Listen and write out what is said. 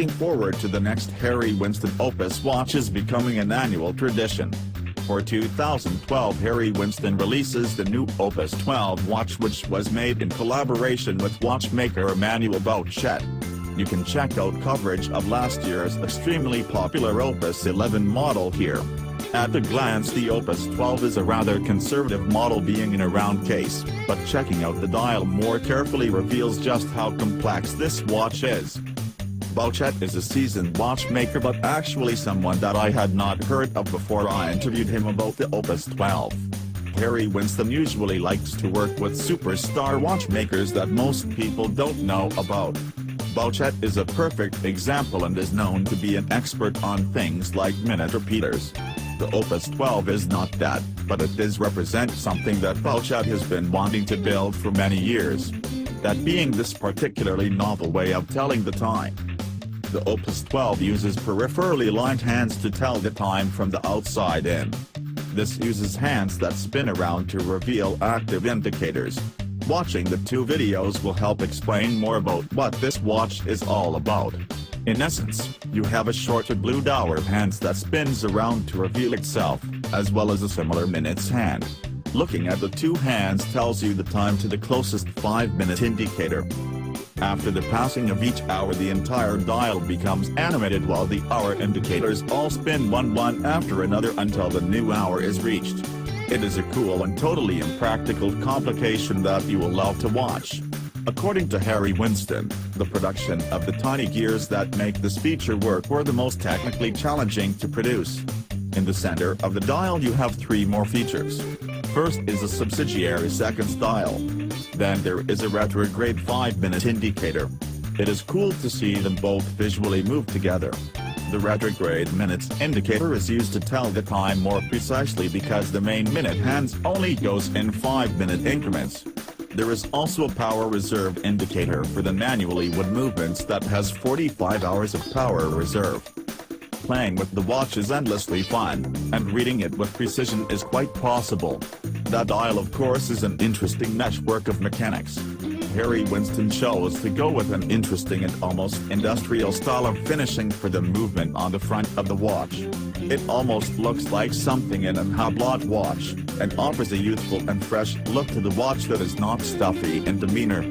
Looking forward to the next Harry Winston Opus watch is becoming an annual tradition. For 2012, Harry Winston releases the new Opus 12 watch, which was made in collaboration with watchmaker Emmanuel Bouchet. You can check out coverage of last year's extremely popular Opus 11 model here. At a glance, the Opus 12 is a rather conservative model, being in a round case, but checking out the dial more carefully reveals just how complex this watch is. Bouchet is a seasoned watchmaker, but actually someone that I had not heard of before I interviewed him about the Opus 12. Harry Winston usually likes to work with superstar watchmakers that most people don't know about. Bouchet is a perfect example and is known to be an expert on things like minute repeaters. The Opus 12 is not that, but it does represent something that Bouchet has been wanting to build for many years. That being this particularly novel way of telling the time. The Opus 12 uses peripherally aligned hands to tell the time from the outside in. This uses hands that spin around to reveal active indicators. Watching the two videos will help explain more about what this watch is all about. In essence, you have a shorter blue dial of hands that spins around to reveal itself, as well as a similar minutes hand. Looking at the two hands tells you the time to the closest 5-minute indicator. After the passing of each hour, the entire dial becomes animated while the hour indicators all spin one after another until the new hour is reached. It is a cool and totally impractical complication that you will love to watch. According to Harry Winston, the production of the tiny gears that make this feature work were the most technically challenging to produce. In the center of the dial you have three more features. First is a subsidiary seconds dial. Then there is a retrograde 5-minute indicator. It is cool to see them both visually move together. The retrograde minutes indicator is used to tell the time more precisely because the main minute hands only goes in 5-minute increments. There is also a power reserve indicator for the manually wood movements that has 45 hours of power reserve. Playing with the watch is endlessly fun, and reading it with precision is quite possible. That dial, of course, is an interesting network of mechanics. Harry Winston chose to go with an interesting and almost industrial style of finishing for the movement on the front of the watch. It almost looks like something in an Hublot watch, and offers a youthful and fresh look to the watch that is not stuffy in demeanor.